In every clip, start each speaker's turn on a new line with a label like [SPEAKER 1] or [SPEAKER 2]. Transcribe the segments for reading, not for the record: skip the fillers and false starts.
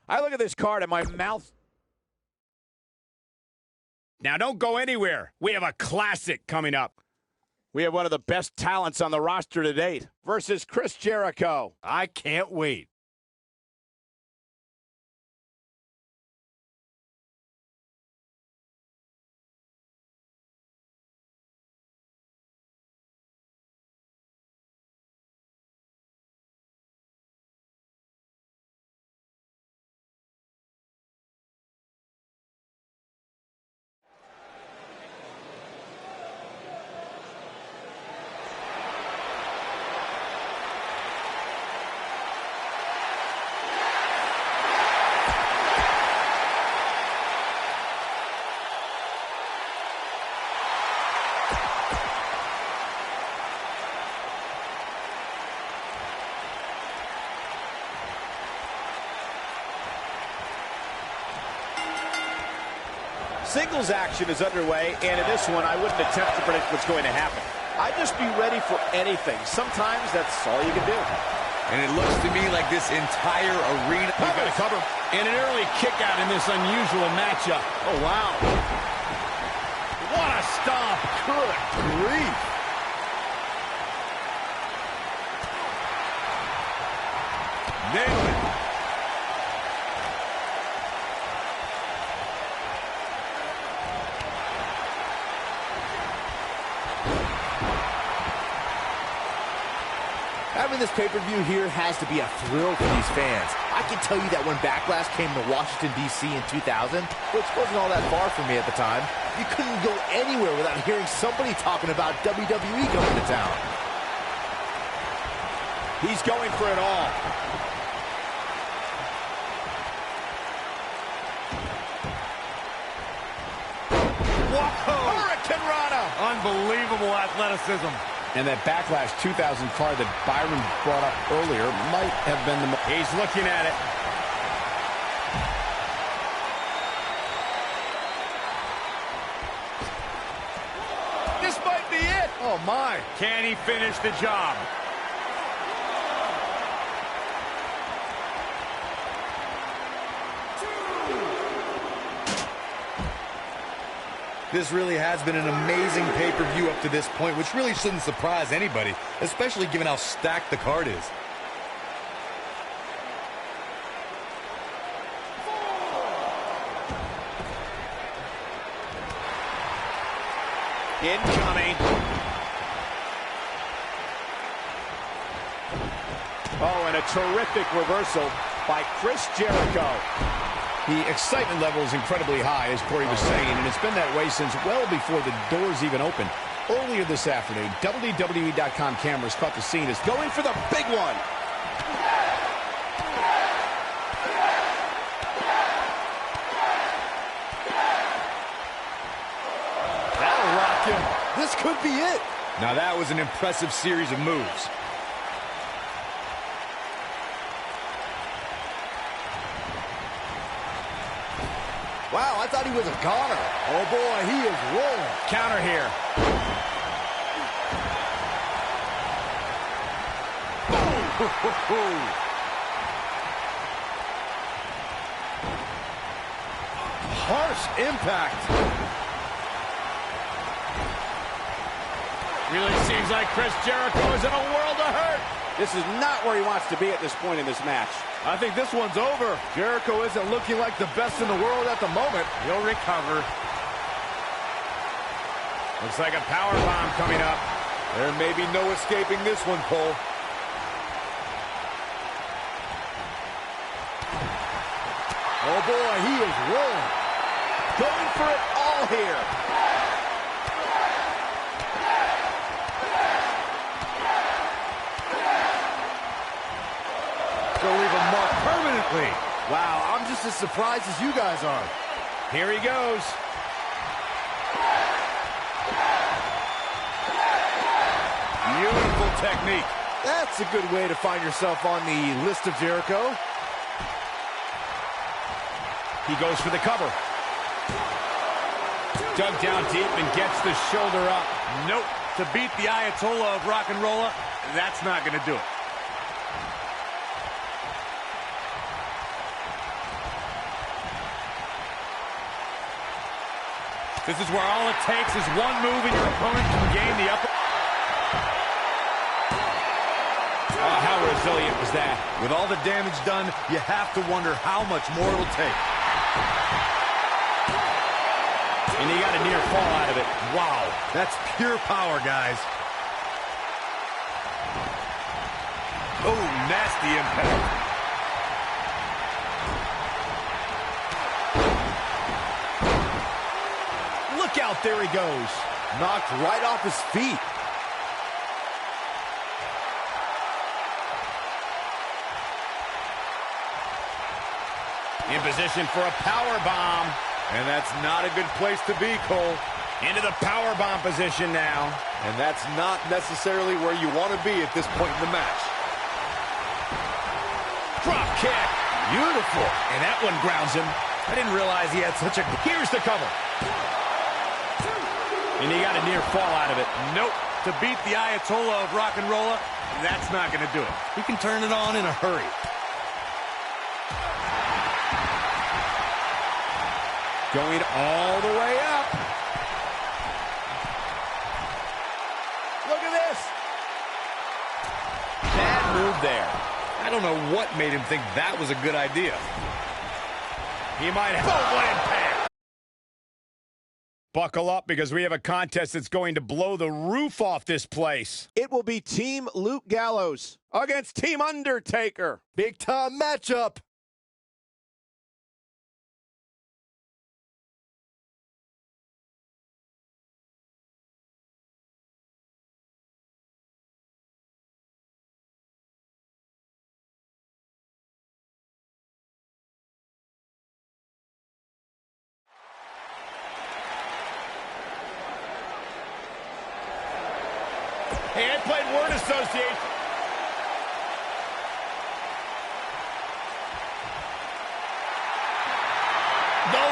[SPEAKER 1] I look at this card and my mouth...
[SPEAKER 2] Now don't go anywhere. We have a classic coming up.
[SPEAKER 1] We have one of the best talents on the roster to date versus Chris Jericho.
[SPEAKER 2] I can't wait.
[SPEAKER 1] Singles action is underway, and in this one, I wouldn't attempt to predict what's going to happen. I'd just be ready for anything. Sometimes that's all you can do.
[SPEAKER 3] And it looks to me like this entire arena...
[SPEAKER 1] We've got to cover.
[SPEAKER 2] And an early kick out in this unusual matchup.
[SPEAKER 1] Oh, wow.
[SPEAKER 2] What a stomp.
[SPEAKER 1] Good grief.
[SPEAKER 2] Nailed it.
[SPEAKER 4] Having this pay-per-view here has to be a thrill for these fans. I can tell you that when Backlash came to Washington, D.C. in 2000, which wasn't all that far from me at the time, you couldn't go anywhere without hearing somebody talking about WWE coming to town.
[SPEAKER 1] He's going for it all.
[SPEAKER 2] Whoa!
[SPEAKER 1] Hurricane Rana!
[SPEAKER 2] Unbelievable athleticism.
[SPEAKER 1] And that Backlash 2000 card that Byron brought up earlier might have been the...
[SPEAKER 2] He's looking at it. This might be it.
[SPEAKER 1] Oh, my.
[SPEAKER 2] Can he finish the job?
[SPEAKER 3] This really has been an amazing pay-per-view up to this point, which really shouldn't surprise anybody, especially given how stacked the card is.
[SPEAKER 1] Incoming. Oh, and a terrific reversal by Chris Jericho.
[SPEAKER 2] The excitement level is incredibly high, as Corey was saying, and it's been that way since well before the doors even opened. Earlier this afternoon, WWE.com cameras caught the scene as
[SPEAKER 1] Going for the big one.
[SPEAKER 2] that'll rock him.
[SPEAKER 4] This could be it.
[SPEAKER 3] Now that was an impressive series of moves.
[SPEAKER 4] Wow, I thought he was a goner. Oh, boy, he is rolling.
[SPEAKER 2] Counter here.
[SPEAKER 4] Harsh impact.
[SPEAKER 2] Really seems like Chris Jericho is in a world of hurt.
[SPEAKER 1] This is not where he wants to be at this point in this match.
[SPEAKER 4] I think this one's over. Jericho isn't looking like the best in the world at the moment.
[SPEAKER 2] He'll recover. Looks like a power bomb coming up.
[SPEAKER 4] There may be no escaping this one, Cole. Oh, boy, he is rolling.
[SPEAKER 1] Going for it all here.
[SPEAKER 4] Gonna leave a mark permanently. Wow, I'm just as surprised as you guys are.
[SPEAKER 2] Here he goes.
[SPEAKER 4] Beautiful technique. That's a good way to find yourself on the list of Jericho.
[SPEAKER 2] He goes for the cover. Dug down deep and gets the shoulder up. Nope. To beat the Ayatollah of rock and rolla, that's not going to do it.
[SPEAKER 5] This is where all it takes is one move and your opponent can gain the upper.
[SPEAKER 2] Oh, how resilient was that?
[SPEAKER 3] With all the damage done, you have to wonder how much more it'll take.
[SPEAKER 2] And he got a near fall out of it.
[SPEAKER 3] Wow, that's pure power, guys. Oh, nasty impact.
[SPEAKER 2] Look out, there he goes.
[SPEAKER 4] Knocked right off his feet.
[SPEAKER 2] In position for a power bomb.
[SPEAKER 3] And that's not a good place to be, Cole.
[SPEAKER 2] Into the power bomb position now.
[SPEAKER 3] And that's not necessarily where you want to be at this point in the match.
[SPEAKER 2] Drop kick.
[SPEAKER 4] Beautiful.
[SPEAKER 2] And that one grounds him.
[SPEAKER 3] I didn't realize he had such a...
[SPEAKER 2] Here's the cover. And he got a near fall out of it.
[SPEAKER 5] Nope. To beat the Ayatollah of rock and roll, that's not going to do it.
[SPEAKER 3] He can turn it on in a hurry.
[SPEAKER 2] Going all the way up.
[SPEAKER 1] Look at this. Bad move there.
[SPEAKER 3] I don't know what made him think that was a good idea.
[SPEAKER 2] He might have... Oh, what impact. Buckle up, because we have a contest that's going to blow the roof off this place.
[SPEAKER 1] It will be Team Luke Gallows against Team Undertaker.
[SPEAKER 4] Big time matchup.
[SPEAKER 2] Hey, I played word association. No.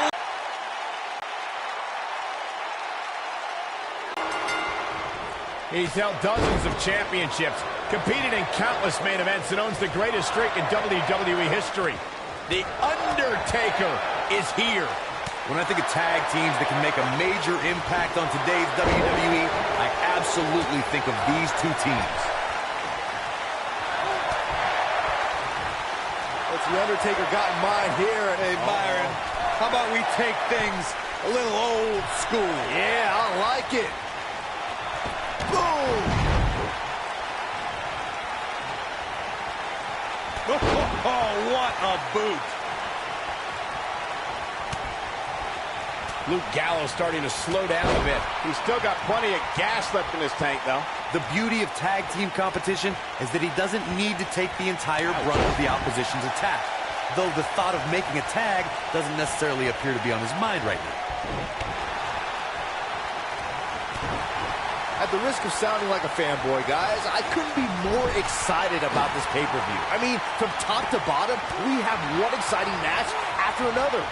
[SPEAKER 2] He's held dozens of championships, competed in countless main events, and owns the greatest streak in WWE history. The Undertaker is here.
[SPEAKER 3] When I think of tag teams that can make a major impact on today's WWE, I absolutely think of these two teams.
[SPEAKER 4] What's the Undertaker got in mind here?
[SPEAKER 3] Hey, Byron, how about we take things a little old school?
[SPEAKER 4] Yeah, I like it. Boom!
[SPEAKER 5] Oh, what a boot.
[SPEAKER 2] Luke Gallows starting to slow down a bit.
[SPEAKER 1] He's still got plenty of gas left in his tank, though.
[SPEAKER 3] The beauty of tag team competition is that he doesn't need to take the entire brunt of the opposition's attack, though the thought of making a tag doesn't necessarily appear to be on his mind right now.
[SPEAKER 4] At the risk of sounding like a fanboy, guys, I couldn't be more excited about this pay-per-view. I mean, from top to bottom, we have one exciting match after another.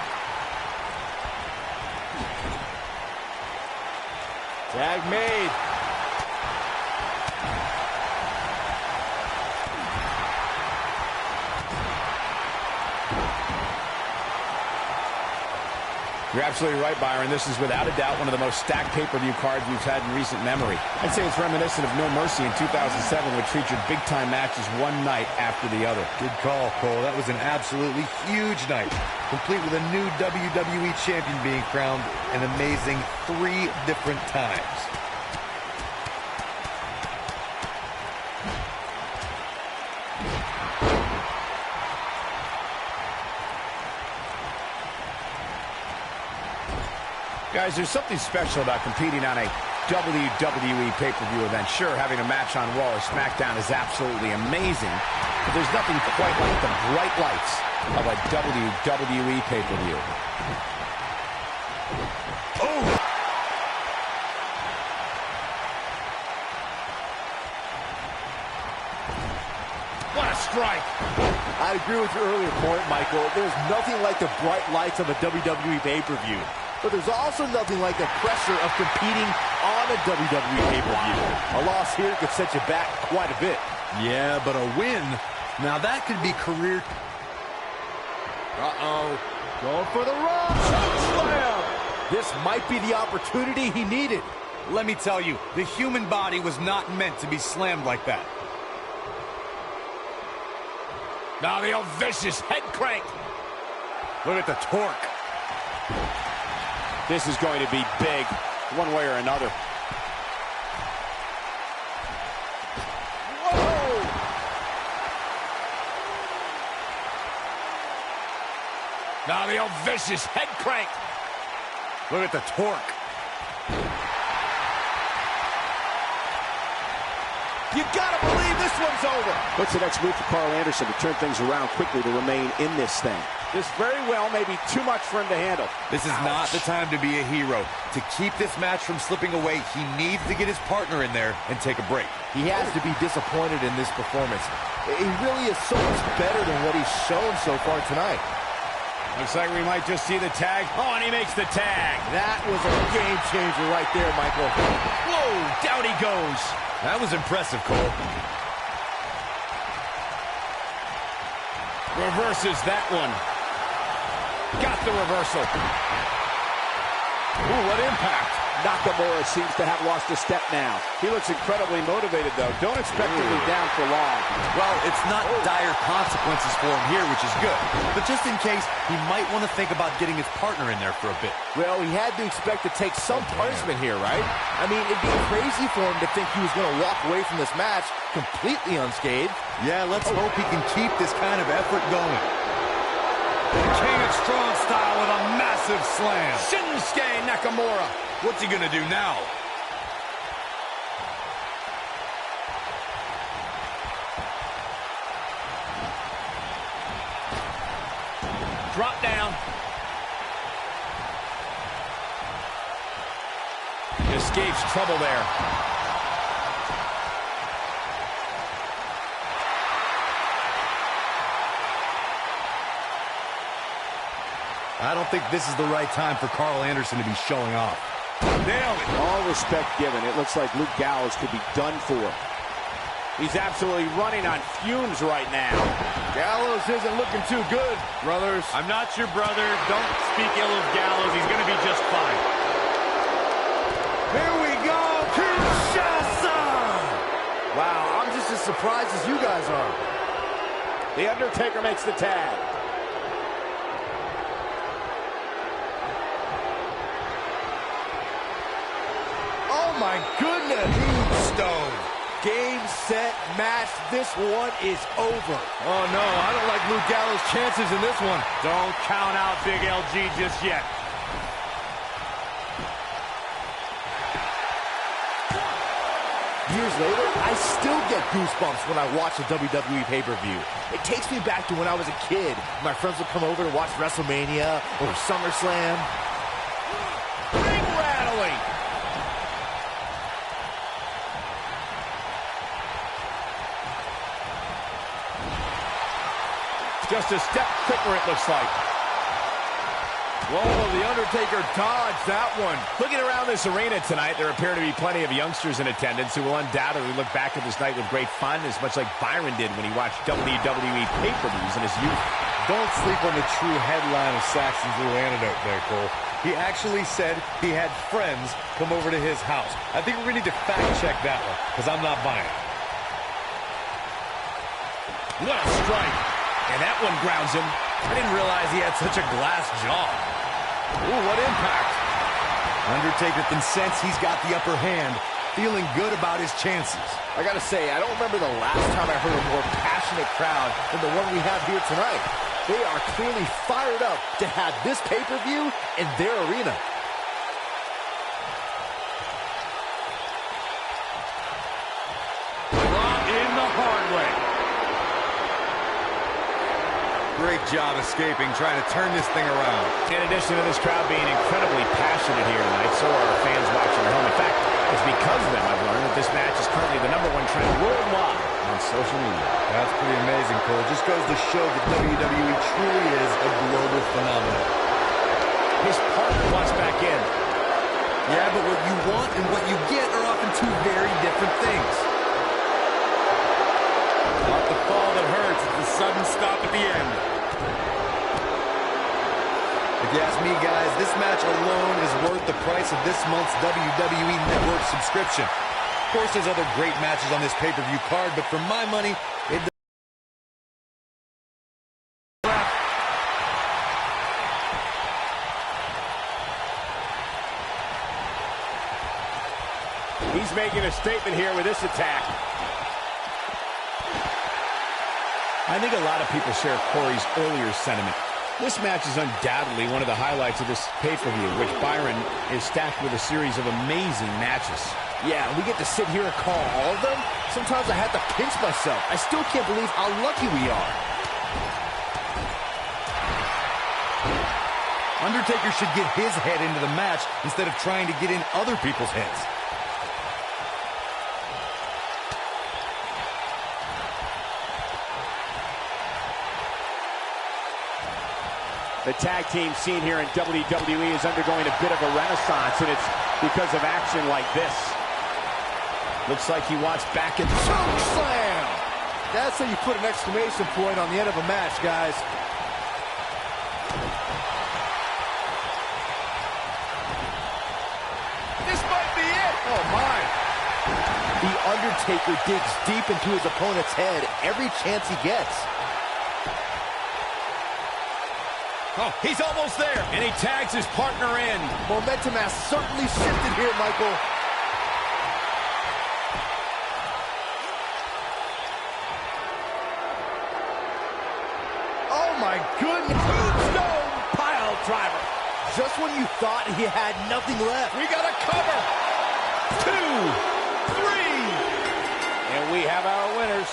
[SPEAKER 1] Tag made.
[SPEAKER 2] You're absolutely right, Byron. This is without a doubt one of the most stacked pay-per-view cards we've had in recent memory. I'd say it's reminiscent of No Mercy in 2007, which featured big-time matches one night after the other.
[SPEAKER 3] Good call, Cole. That was an absolutely huge night, complete with a new WWE champion being crowned an amazing 3 different times.
[SPEAKER 2] Guys, there's something special about competing on a WWE pay-per-view event. Sure, having a match on Raw or SmackDown is absolutely amazing, but there's nothing quite like the bright lights of a WWE pay-per-view.
[SPEAKER 3] Oh!
[SPEAKER 2] What a strike!
[SPEAKER 4] I agree with your earlier point, Michael. There's nothing like the bright lights of a WWE pay-per-view. But there's also nothing like the pressure of competing on a WWE pay-per-view. A loss here could set you back quite a bit.
[SPEAKER 3] Yeah, but a win, now that could be career...
[SPEAKER 4] Uh-oh. Going for the run. Slam. This might be the opportunity he needed.
[SPEAKER 3] Let me tell you, the human body was not meant to be slammed like that.
[SPEAKER 2] Now the old vicious head crank.
[SPEAKER 3] Look at the torque.
[SPEAKER 1] This is going to be big, one way or another. Whoa!
[SPEAKER 2] Now the old vicious head crank.
[SPEAKER 3] Look at the torque.
[SPEAKER 1] You gotta believe this one's over. What's the next move for Carl Anderson to turn things around quickly to remain in this thing? This very well may be too much for him to handle.
[SPEAKER 3] This is not the time to be a hero. To keep this match from slipping away, he needs to get his partner in there and take a break.
[SPEAKER 4] He has to be disappointed in this performance. He really is so much better than what he's shown so far tonight.
[SPEAKER 2] Looks like we might just see the tag. Oh, and he makes the tag.
[SPEAKER 4] That was a game changer right there, Michael.
[SPEAKER 2] Whoa, down he goes.
[SPEAKER 3] That was impressive, Cole.
[SPEAKER 2] Reverses that one. Got the reversal. Ooh, what impact.
[SPEAKER 1] Nakamura seems to have lost a step now. He looks incredibly motivated, though. Don't expect him to be down for long.
[SPEAKER 3] Well, it's not dire consequences for him here, which is good. But just in case, he might want to think about getting his partner in there for a bit.
[SPEAKER 4] Well, he had to expect to take some punishment here, right? I mean, it'd be crazy for him to think he was going to walk away from this match completely unscathed.
[SPEAKER 3] Yeah, let's hope he can keep this kind of effort going. King of Strong Style with a massive slam.
[SPEAKER 2] Shinsuke Nakamura.
[SPEAKER 3] What's he gonna do now?
[SPEAKER 2] Drop down. Escapes trouble there.
[SPEAKER 3] I don't think this is the right time for Carl Anderson to be showing off.
[SPEAKER 2] Nailed it.
[SPEAKER 1] All respect given. It looks like Luke Gallows could be done for. He's absolutely running on fumes right now.
[SPEAKER 4] Gallows isn't looking too good, brothers.
[SPEAKER 5] I'm not your brother. Don't speak ill of Gallows. He's going to be just fine.
[SPEAKER 3] Here we go, Kinshasa!
[SPEAKER 4] Wow, I'm just as surprised as you guys are.
[SPEAKER 1] The Undertaker makes the tag.
[SPEAKER 4] Oh my goodness!
[SPEAKER 3] Stone.
[SPEAKER 4] Game, set, match. This one is over.
[SPEAKER 5] Oh, no, I don't like Luke Gallows' chances in this one. Don't count out Big LG just yet.
[SPEAKER 4] Years later, I still get goosebumps when I watch a WWE pay-per-view. It takes me back to when I was a kid. My friends would come over to watch WrestleMania or SummerSlam.
[SPEAKER 2] Ring rattling. Just a step quicker, it looks like.
[SPEAKER 5] Whoa, The Undertaker dodged that one.
[SPEAKER 2] Looking around this arena tonight, there appear to be plenty of youngsters in attendance who will undoubtedly look back at this night with great fondness, much like Byron did when he watched WWE pay-per-views in his youth.
[SPEAKER 3] Don't sleep on the true headline of Saxon's little antidote there, Cole. He actually said he had friends come over to his house. I think we're going to need to fact-check that one, because I'm not buying it.
[SPEAKER 2] What a strike. And that one grounds him.
[SPEAKER 3] I didn't realize he had such a glass jaw.
[SPEAKER 2] Ooh, what impact.
[SPEAKER 3] Undertaker can sense he's got the upper hand, feeling good about his chances.
[SPEAKER 4] I gotta say, I don't remember the last time I heard a more passionate crowd than the one we have here tonight. They are clearly fired up to have this pay-per-view in their arena.
[SPEAKER 5] Brought in the hard way.
[SPEAKER 3] Great job escaping, trying to turn this thing around.
[SPEAKER 2] In addition to this crowd being incredibly passionate here tonight, so are our fans watching at home. In fact, it's because of them I've learned that this match is currently the #1 trend worldwide on social media.
[SPEAKER 3] That's pretty amazing, Cole. Just goes to show that WWE truly is a global phenomenon.
[SPEAKER 2] His partner wants back in.
[SPEAKER 3] Yeah, but what you want and what you get are often two very different things.
[SPEAKER 5] Not the fall that hurts, it's the sudden stop at the end.
[SPEAKER 3] If you ask me, guys, this match alone is worth the price of this month's WWE Network subscription. Of course, there's other great matches on this pay-per-view card, but for my money, it
[SPEAKER 2] He's making a statement here with this attack. I think a lot of people share Corey's earlier sentiment. This match is undoubtedly one of the highlights of this pay-per-view, which Byron is stacked with a series of amazing matches.
[SPEAKER 4] Yeah, we get to sit here and call all of them. Sometimes I have to pinch myself. I still can't believe how lucky we are.
[SPEAKER 3] Undertaker should get his head into the match instead of trying to get in other people's heads.
[SPEAKER 2] The tag team scene here in WWE is undergoing a bit of a renaissance, and it's because of action like this. Looks like he wants back in the
[SPEAKER 4] Choke slam! That's how you put an exclamation point on the end of a match, guys.
[SPEAKER 2] This might be it!
[SPEAKER 4] Oh, my. The Undertaker digs deep into his opponent's head every chance he gets.
[SPEAKER 2] Oh, he's almost there, and he tags his partner in.
[SPEAKER 4] Momentum has certainly shifted here, Michael. Oh, my goodness.
[SPEAKER 2] Tombstone pile driver.
[SPEAKER 4] Just when you thought he had nothing left.
[SPEAKER 2] We got a cover. 2, 3. And we have our winners.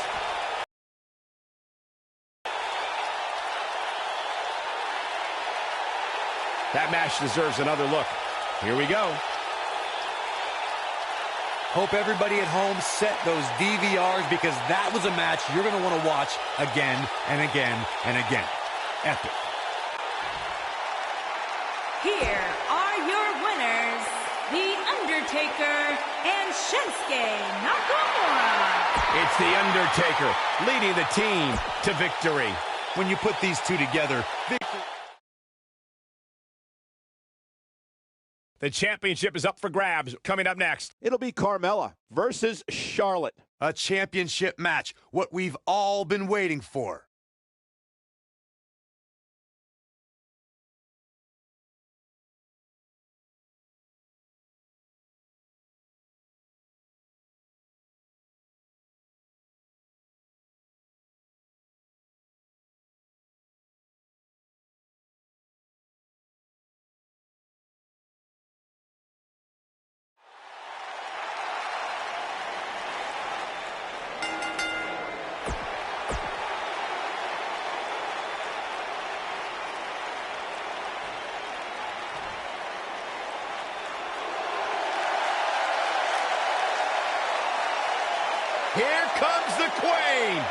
[SPEAKER 2] That match deserves another look. Here we go.
[SPEAKER 3] Hope everybody at home set those DVRs, because that was a match you're going to want to watch again and again and again. Epic.
[SPEAKER 6] Here are your winners, The Undertaker and Shinsuke Nakamura.
[SPEAKER 2] It's The Undertaker leading the team to victory.
[SPEAKER 3] When you put these two together, victory.
[SPEAKER 2] The championship is up for grabs. Coming up next, it'll be Carmella versus Charlotte.
[SPEAKER 3] A championship match, what we've all been waiting for.
[SPEAKER 2] Here comes the Queen.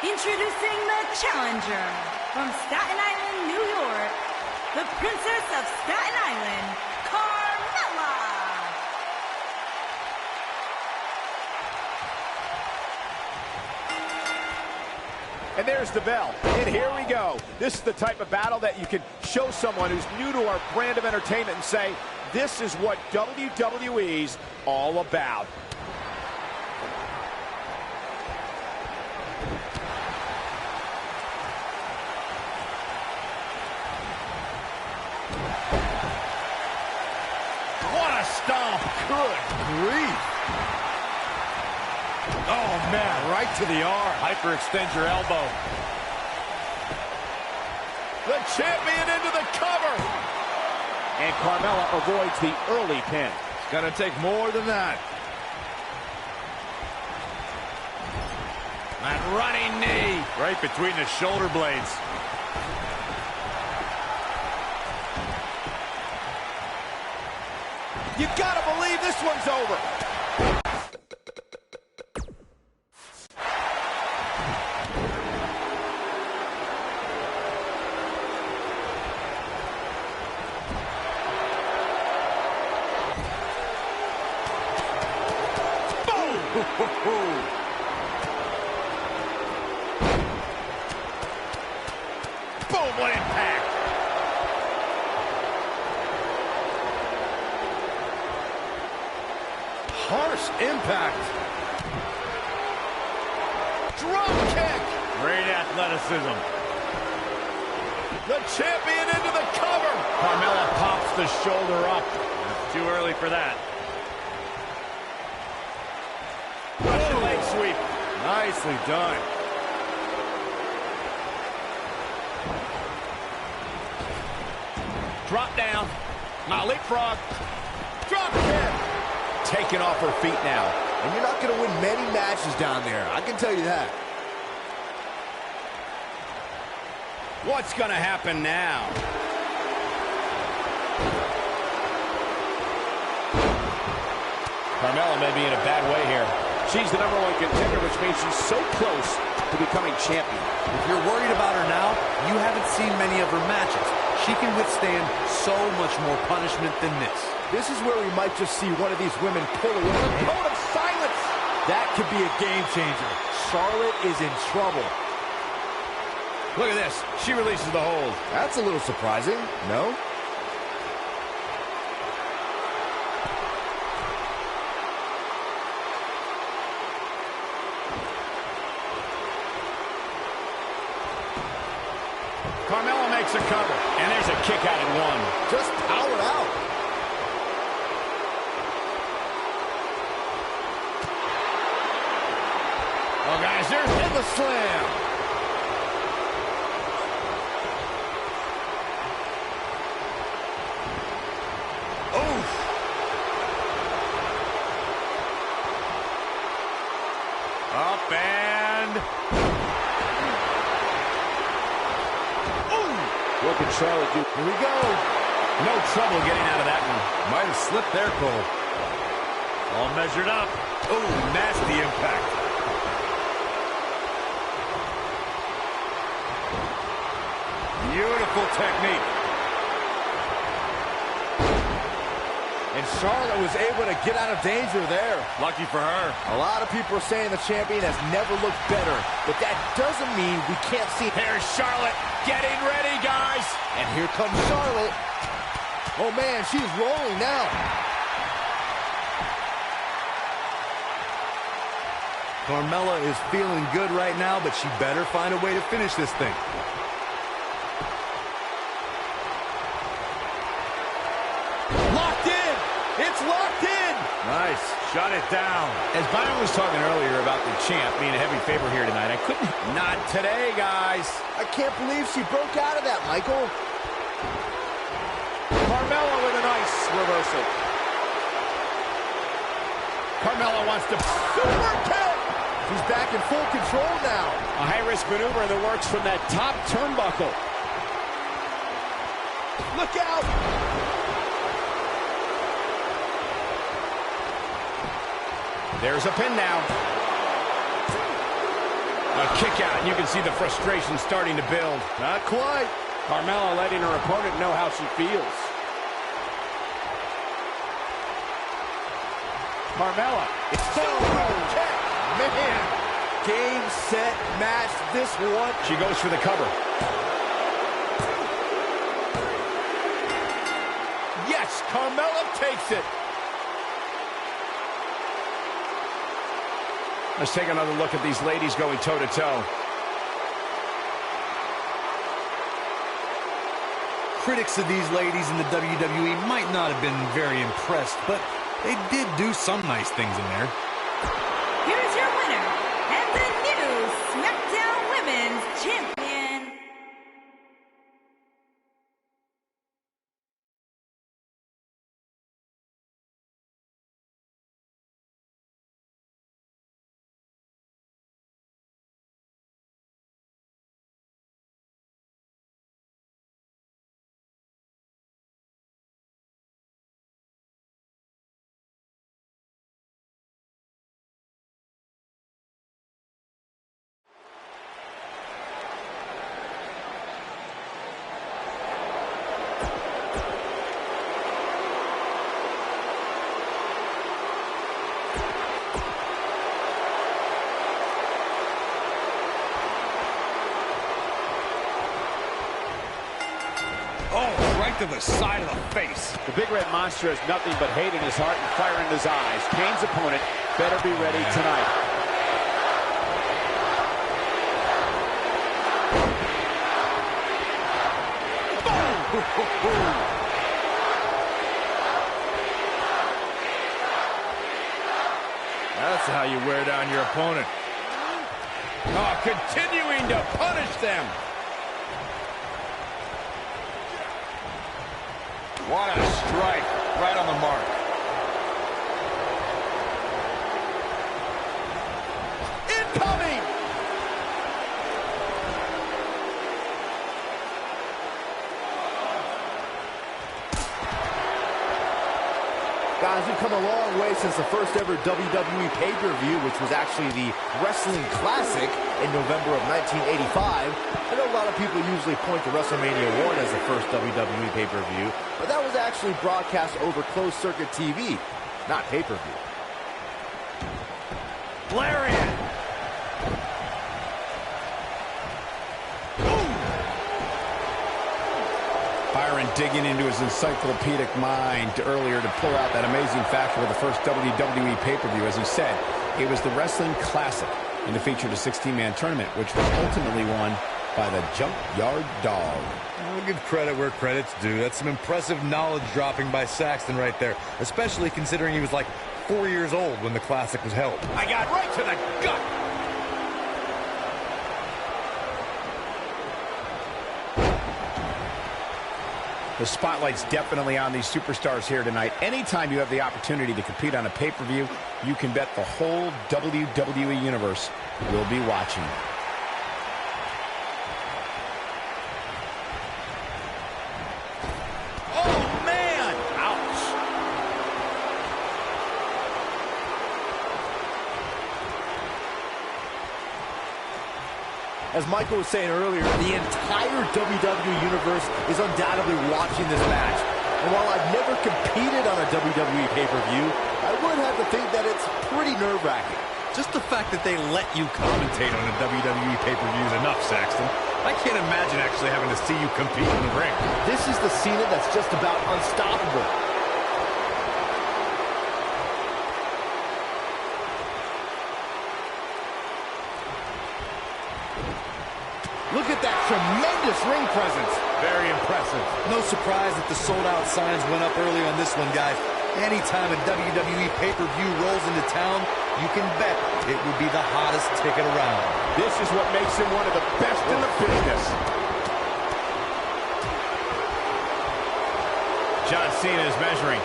[SPEAKER 6] Introducing the challenger from Staten Island, New York, the Princess of Staten Island, Carmella.
[SPEAKER 2] And there's the bell. And here we go. This is the type of battle that you can show someone who's new to our brand of entertainment and say, this is what WWE's all about. What a stomp.
[SPEAKER 4] Good grief.
[SPEAKER 5] Oh, man, right to the arm. Hyperextend your elbow.
[SPEAKER 2] The champion into the cover. And Carmella avoids the early pin.
[SPEAKER 5] It's going to take more than that. That running knee. Right between the shoulder blades.
[SPEAKER 2] You gotta believe this one's over. Boom, what impact.
[SPEAKER 5] Harsh impact.
[SPEAKER 2] Drop kick.
[SPEAKER 5] Great athleticism.
[SPEAKER 2] The champion into the cover. Carmella pops the shoulder up.
[SPEAKER 5] It's too early for that.
[SPEAKER 2] Russian leg sweep.
[SPEAKER 5] Nicely done.
[SPEAKER 2] Drop down. Now leapfrog. Drop kick. Taken off her feet now.
[SPEAKER 4] And you're not going to win many matches down there. I can tell you that.
[SPEAKER 2] What's going to happen now? Carmella may be in a bad way here.
[SPEAKER 1] She's the #1 contender, which means she's so close to becoming champion.
[SPEAKER 3] If you're worried about her now, you haven't seen many of her matches. She can withstand so much more punishment than this.
[SPEAKER 4] This is where we might just see one of these women pull away.
[SPEAKER 1] A code of silence.
[SPEAKER 4] That could be a game changer. Charlotte is in trouble.
[SPEAKER 2] Look at this. She releases the hold.
[SPEAKER 4] That's a little surprising, no?
[SPEAKER 2] Carmella makes a cover. And there's a kick out at 1.
[SPEAKER 4] Just powered out.
[SPEAKER 2] Oh, guys, there's
[SPEAKER 4] In the slam.
[SPEAKER 2] Oof.
[SPEAKER 5] Up and...
[SPEAKER 1] What can Charlotte do?
[SPEAKER 4] Here we go.
[SPEAKER 2] No trouble getting out of that one.
[SPEAKER 5] Might have slipped there, Cole. All measured up. Oh, nasty impact. Beautiful technique.
[SPEAKER 4] And Charlotte was able to get out of danger there.
[SPEAKER 5] Lucky for her.
[SPEAKER 4] A lot of people are saying the champion has never looked better, but that doesn't mean we can't see.
[SPEAKER 2] Here's Charlotte getting ready, guys.
[SPEAKER 4] And here comes Charlotte. Oh, man, she's rolling now.
[SPEAKER 3] Carmella is feeling good right now, but she better find a way to finish this thing.
[SPEAKER 4] Locked in. It's locked in.
[SPEAKER 5] Nice. Shut it down.
[SPEAKER 2] As Byron was talking earlier about the champ being a heavy favorite here tonight, I couldn't... Not today, guys.
[SPEAKER 4] I can't believe she broke out of that, Michael.
[SPEAKER 1] Carmella with a nice reversal.
[SPEAKER 2] Carmella wants to...
[SPEAKER 4] Super kick. She's back in full control now.
[SPEAKER 1] A high-risk maneuver in the works from that top turnbuckle.
[SPEAKER 4] Look out.
[SPEAKER 2] There's a pin now. A kick out, and you can see the frustration starting to build.
[SPEAKER 4] Not quite.
[SPEAKER 1] Carmella letting her opponent know how she feels. Carmella. It's
[SPEAKER 4] Super kick. Man. Game, set, match. This one.
[SPEAKER 2] She goes for the cover.
[SPEAKER 4] Yes, Carmella takes it.
[SPEAKER 2] Let's take another look at these ladies going toe-to-toe.
[SPEAKER 3] Critics of these ladies in the WWE might not have been very impressed, but they did do some nice things in there.
[SPEAKER 6] Here's your winner, and the new SmackDown Women's Champion.
[SPEAKER 5] to the side of the face.
[SPEAKER 1] The Big Red Monster has nothing but hate in his heart and fire in his eyes. Kane's opponent better be ready tonight.
[SPEAKER 5] That's how you wear down your opponent.
[SPEAKER 2] Oh, continuing to punish them.
[SPEAKER 5] What a strike. Right on the mark.
[SPEAKER 1] Incoming!
[SPEAKER 4] Guys, we've come a long way since the first ever WWE pay-per-view, which was actually the Wrestling Classic in November of 1985. I know a lot of people usually point to WrestleMania 1 as the first WWE pay-per-view, but that was actually broadcast over closed-circuit TV, not pay-per-view.
[SPEAKER 5] Lariat!
[SPEAKER 2] Byron digging into his encyclopedic mind earlier to pull out that amazing fact with the first WWE pay-per-view. As he said, it was the Wrestling Classic, and it featured a 16-man tournament, which was ultimately won by the Junkyard Dog.
[SPEAKER 3] I'll give credit where credit's due. That's some impressive knowledge dropping by Saxton right there, especially considering he was like 4 years old when the Classic was held.
[SPEAKER 5] I got right to the gut.
[SPEAKER 2] The spotlight's definitely on these superstars here tonight. Anytime you have the opportunity to compete on a pay-per-view, you can bet the whole WWE Universe will be watching.
[SPEAKER 1] Oh, man! Ouch!
[SPEAKER 4] As Michael was saying earlier, the entire WWE Universe is undoubtedly watching this match. And while I've never competed on a WWE pay-per-view, I would have to think that it's pretty nerve-wracking.
[SPEAKER 3] Just the fact that they let you commentate on a WWE pay-per-view is enough, Saxton. I can't imagine actually having to see you compete in the ring.
[SPEAKER 4] This is the Cena that's just about unstoppable. Look at that tremendous ring presence.
[SPEAKER 5] Very impressive.
[SPEAKER 3] No surprise that the sold-out signs went up early on this one, guys. Anytime a WWE pay-per-view rolls into town, you can bet it would be the hottest ticket around.
[SPEAKER 1] This is what makes him one of the best in the business.
[SPEAKER 2] John Cena is measuring.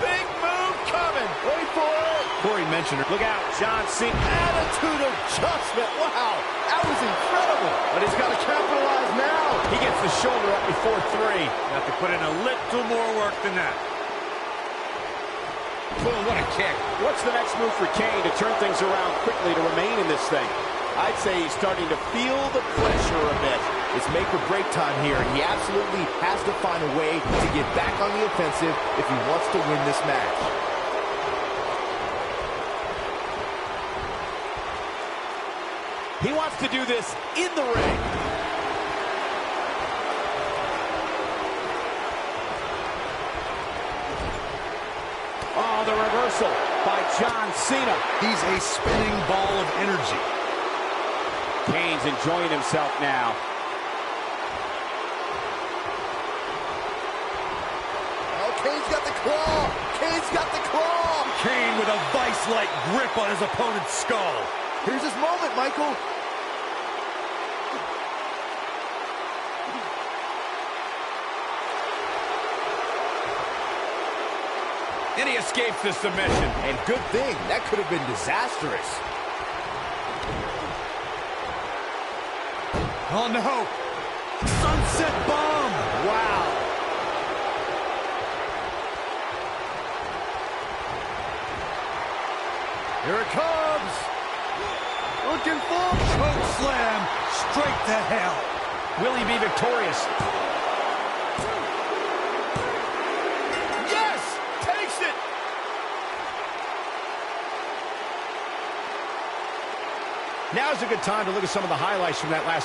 [SPEAKER 1] Big move coming. Wait for it.
[SPEAKER 2] Corey mentioned it.
[SPEAKER 1] Look out, John Cena.
[SPEAKER 4] Attitude adjustment. Wow, that was incredible.
[SPEAKER 1] But he's got to capitalize now. He gets the shoulder up before 3.
[SPEAKER 5] You have to put in a little more work than that.
[SPEAKER 2] Boom, what a kick.
[SPEAKER 1] What's the next move for Kane to turn things around quickly to remain in this thing? I'd say he's starting to feel the pressure a bit.
[SPEAKER 4] It's make or break time here, and he absolutely has to find a way to get back on the offensive if he wants to win this match.
[SPEAKER 1] He wants to do this in the ring. Oh, the reversal by John Cena.
[SPEAKER 3] He's a spinning ball of energy.
[SPEAKER 1] Kane's enjoying himself now.
[SPEAKER 4] Oh, Kane's got the claw. Kane's got the claw.
[SPEAKER 3] Kane with a vice-like grip on his opponent's skull.
[SPEAKER 4] Here's his moment, Michael.
[SPEAKER 2] And he escapes the submission.
[SPEAKER 4] And good thing, that could have been disastrous.
[SPEAKER 3] Oh no! Sunset bomb!
[SPEAKER 1] Wow.
[SPEAKER 3] Here it comes! Looking for choke slam straight to hell.
[SPEAKER 2] Will he be victorious?
[SPEAKER 1] Yes! Takes it!
[SPEAKER 2] Now's a good time to look at some of the highlights from that last match.